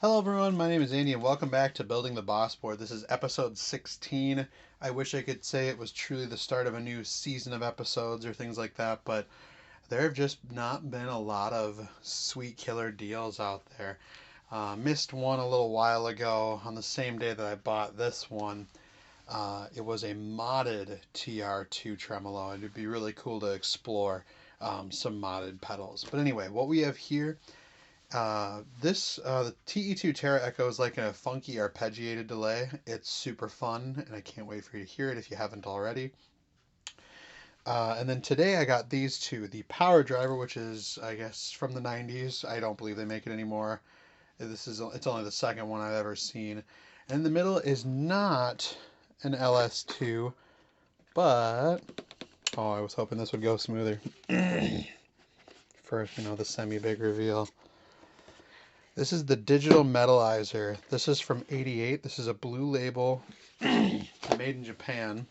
Hello everyone, my name is Andy and welcome back to Building the Boss Board. This is episode 16. I wish I could say it was truly the start of a new season of episodes or things like that, but there have just not been a lot of sweet killer deals out there. Missed one a little while ago on the same day that I bought this one. It was a modded TR2 tremolo, and it'd be really cool to explore some modded pedals. But anyway, what we have here, the TE2 Terra Echo is like a funky arpeggiated delay. It's super fun, and I can't wait for you to hear it if you haven't already. And then today I got these two. The Power Driver, which is, I guess, from the 90s. I don't believe they make it anymore. It's only the second one I've ever seen. And in the middle is not an LS2, but... Oh, I was hoping this would go smoother. First, the semi-big reveal. This is the digital metallizer. This is from '88. This is a blue label, made in Japan.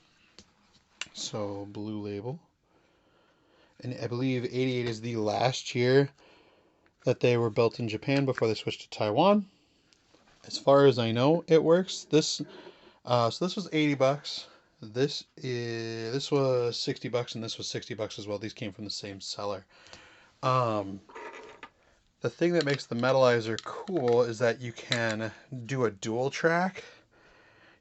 So, blue label. And I believe '88 is the last year that they were built in Japan before they switched to Taiwan. As far as I know, it works. So this was 80 bucks. This was 60 bucks, and this was 60 bucks as well. These came from the same seller. The thing that makes the metallizer cool is that you can do a dual track.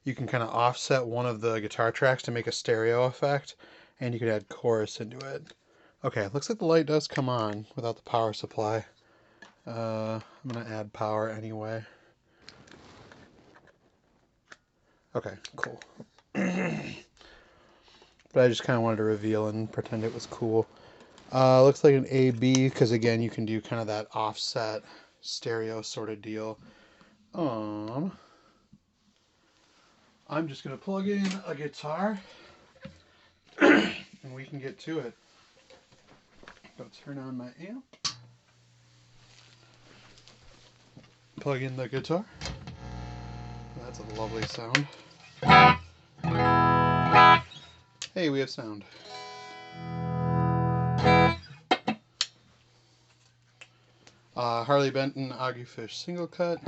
You can kind of offset one of the guitar tracks to make a stereo effect, and you could add chorus into it. Okay, looks like the light does come on without the power supply. I'm going to add power anyway. Okay, cool. But I just kind of wanted to reveal and pretend it was cool. Looks like an AB, because again, you can do kind of that offset stereo sort of deal. I'm just going to plug in a guitar, and we can get to it. Go turn on my amp. Plug in the guitar. That's a lovely sound. Hey, we have sound. Harley Benton Agufish single cut.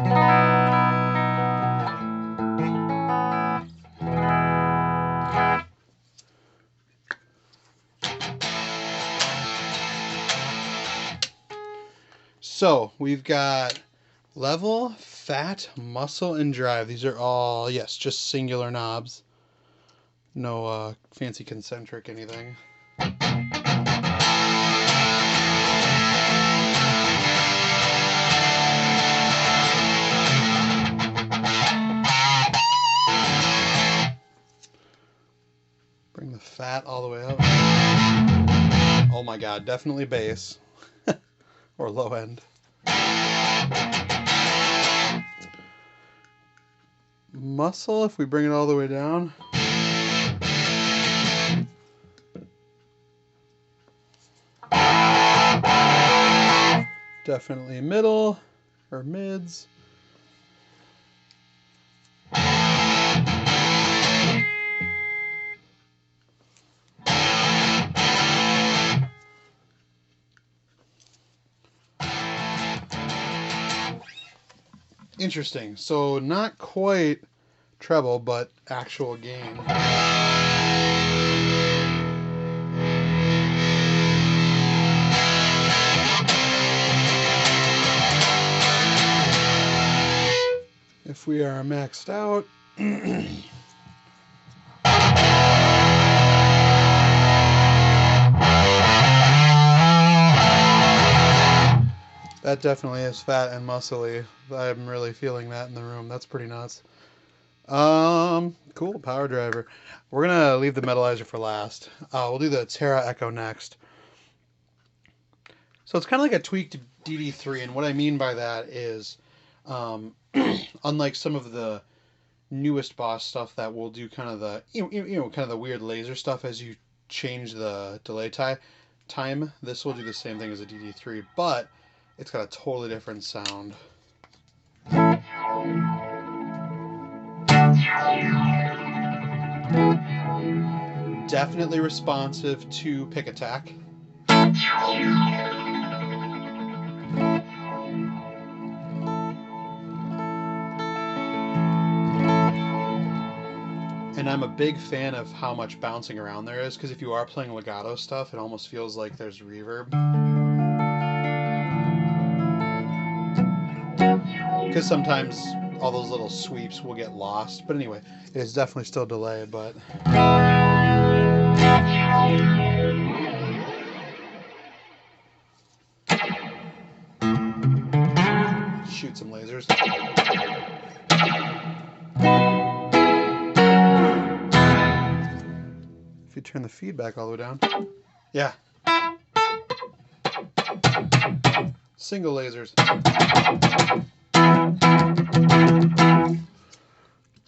So we've got level, fat, muscle, and drive. These are all, yes, just singular knobs. No fancy concentric anything. Bring the fat all the way up. Oh my god, definitely bass. Or low end. Muscle, if we bring it all the way down. Definitely middle or mids. Interesting. So not quite treble, but actual gain. If we are maxed out, that definitely is fat and muscly. I'm really feeling that in the room. That's pretty nuts. Cool, power driver. We're gonna leave the metallizer for last. We'll do the Terra Echo next. So it's kind of like a tweaked DD3, and what I mean by that is, unlike some of the newest Boss stuff that will do kind of the kind of the weird laser stuff as you change the delay time, this will do the same thing as a DD3, but it's got a totally different sound. Definitely responsive to pick attack. And I'm a big fan of how much bouncing around there is, because if you are playing legato stuff, it almost feels like there's reverb. Because sometimes all those little sweeps will get lost. But anyway, it's definitely still delayed, but... Shoot some lasers. If you turn the feedback all the way down. Yeah. Single lasers.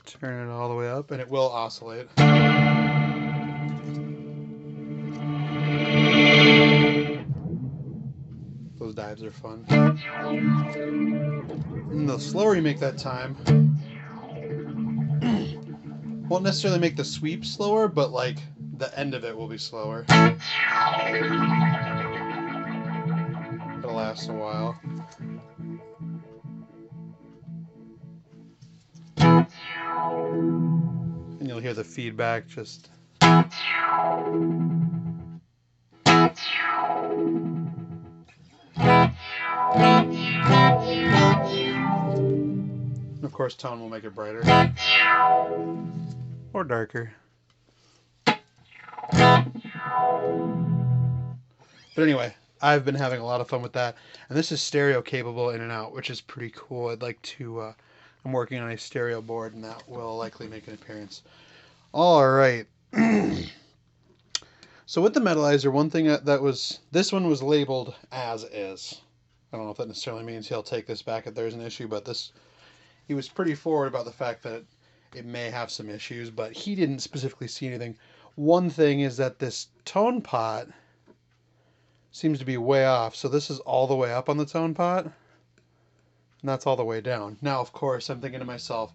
Turn it all the way up and it will oscillate. Those dives are fun. And the slower you make that time, won't necessarily make the sweep slower, but like the end of it will be slower. It'll last a while. And you'll hear the feedback just... And of course, tone will make it brighter. Or darker. But anyway, I've been having a lot of fun with that. And this is stereo capable in and out, which is pretty cool. I'd like to... I'm working on a stereo board, and that will likely make an appearance. All right. So with the metallizer, one thing that was... This one was labeled as is. I don't know if that necessarily means he'll take this back if there's an issue, but this... He was pretty forward about the fact that it may have some issues, but he didn't specifically see anything. One thing is that this tone pot seems to be way off. So this is all the way up on the tone pot, and that's all the way down. Now, of course, I'm thinking to myself,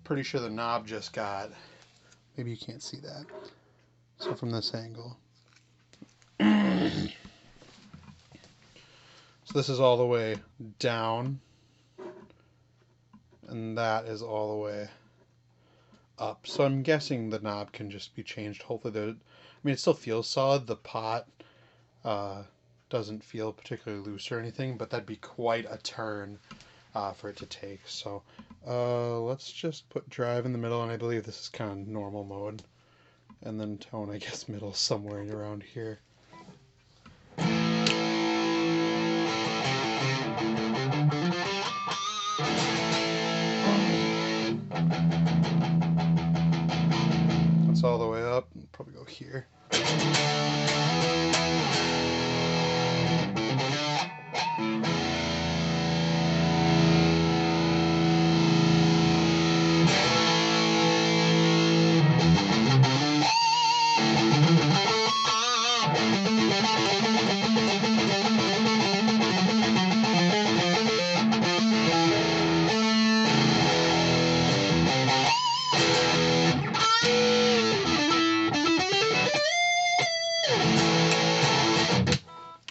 pretty sure the knob just got... Maybe you can't see that. So from this angle. So this is all the way down. And that is all the way up. So I'm guessing the knob can just be changed. Hopefully I mean, it still feels solid. The pot doesn't feel particularly loose or anything, but that'd be quite a turn for it to take. So let's just put drive in the middle, and I believe this is kind of normal mode. And then tone, I guess, middle somewhere around here. That's all the way up. I'll probably go here.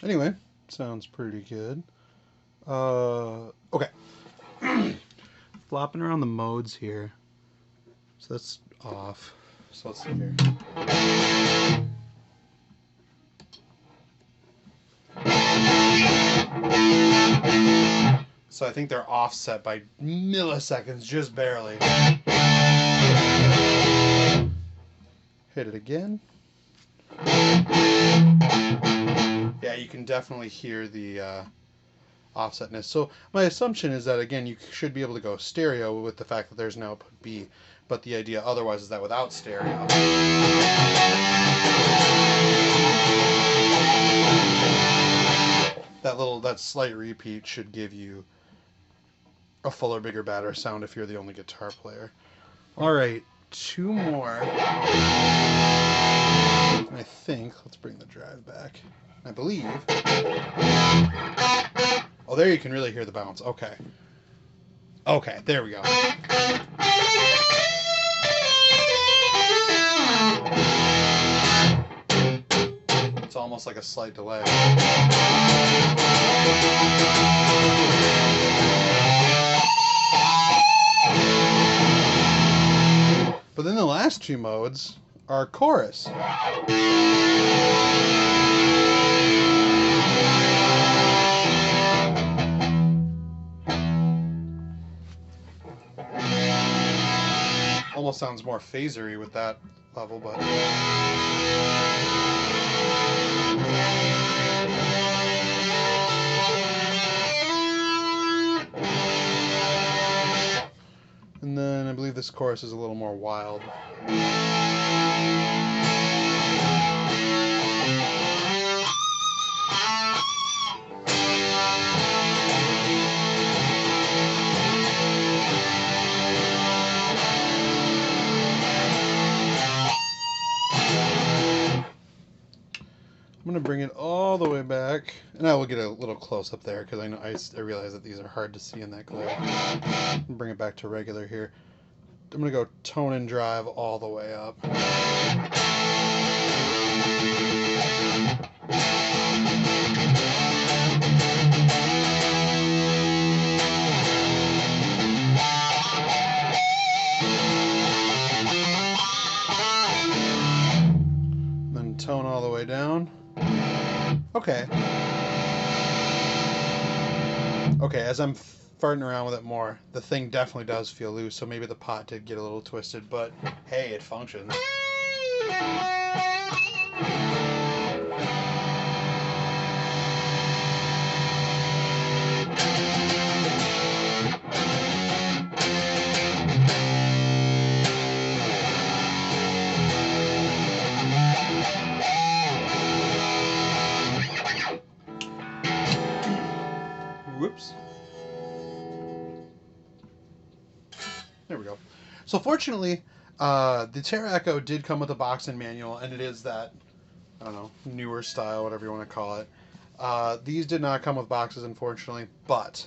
Anyway, sounds pretty good. Okay. Flopping around the modes here. So that's off. So let's see here. So I think they're offset by milliseconds, just barely. Hit it again. Yeah, you can definitely hear the offsetness. So my assumption is that, again, you should be able to go stereo with the fact that there's an output B, but the idea otherwise is that without stereo, that slight repeat should give you a fuller, bigger, badder sound if you're the only guitar player. All right, two more. I think, let's bring the drive back. I believe. Oh, there you can really hear the bounce. Okay. Okay, there we go. It's almost like a slight delay. But then the last last two modes are chorus. Almost sounds more phasery with that level, but and then I believe this chorus is a little more wild. I'm going to bring it all the way back, and I will get a little close up there because I realize that these are hard to see in that glare. Bring it back to regular here. I'm going to go tone and drive all the way up. Then tone all the way down. Okay. Okay, as I'm farting around with it more, the thing definitely does feel loose, so maybe the pot did get a little twisted, but hey, it functions. Whoops. There we go. So fortunately, the Terra Echo did come with a box and manual, and it is that, I don't know, newer style, whatever you want to call it. These did not come with boxes, unfortunately, but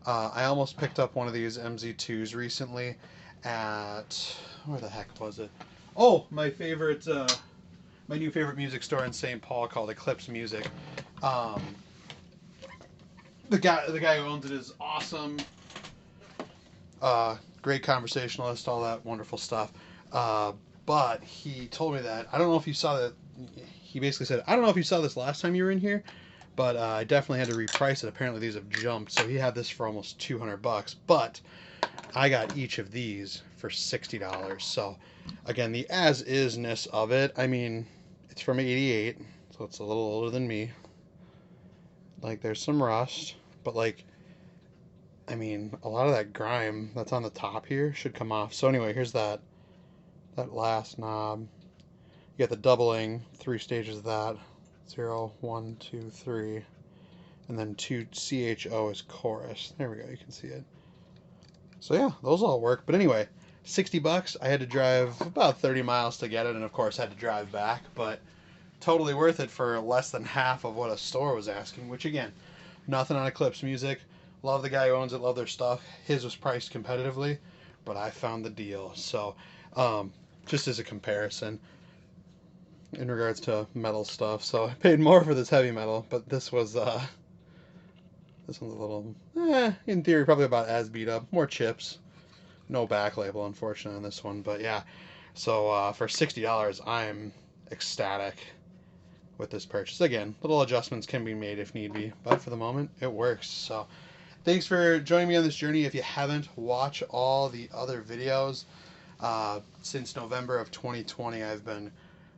I almost picked up one of these MZ2s recently at, where the heck was it? Oh, my favorite, my new favorite music store in St. Paul called Eclipse Music. The guy who owns it is awesome. Great conversationalist, all that wonderful stuff. But he told me that, I don't know if you saw that, he basically said, I don't know if you saw this last time you were in here, but I definitely had to reprice it. Apparently these have jumped, so he had this for almost $200, but I got each of these for $60. So again, the as-is-ness of it, I mean, it's from '88, so it's a little older than me. Like, there's some rust, but like, I mean, a lot of that grime that's on the top here should come off. So anyway, here's that last knob. You got the doubling, 3 stages of that. 0, 1, 2, 3. And then 2 CHO is chorus. There we go, you can see it. So yeah, those all work. But anyway, $60. I had to drive about 30 miles to get it, and of course had to drive back, but totally worth it for less than half of what a store was asking, which again, nothing on Eclipse Music. Love the guy who owns it, love their stuff. His was priced competitively, but I found the deal. So just as a comparison in regards to metal stuff. So I paid more for this heavy metal, but this was this one's a little in theory probably about as beat up. More chips. No back label, unfortunately, on this one, but yeah. So for $60, I'm ecstatic with this purchase. Again, little adjustments can be made if need be, but for the moment, it works. So thanks for joining me on this journey. If you haven't, watch all the other videos. Since November of 2020, I've been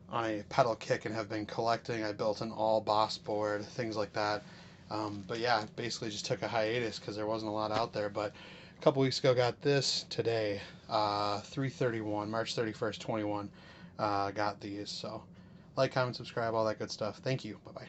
on a pedal kick and have been collecting. I built an all boss board, things like that. But yeah, basically just took a hiatus because there wasn't a lot out there. But a couple weeks ago, got this today, 3/31, March 31st, 21. Got these. So like, comment, subscribe, all that good stuff. Thank you. Bye-bye.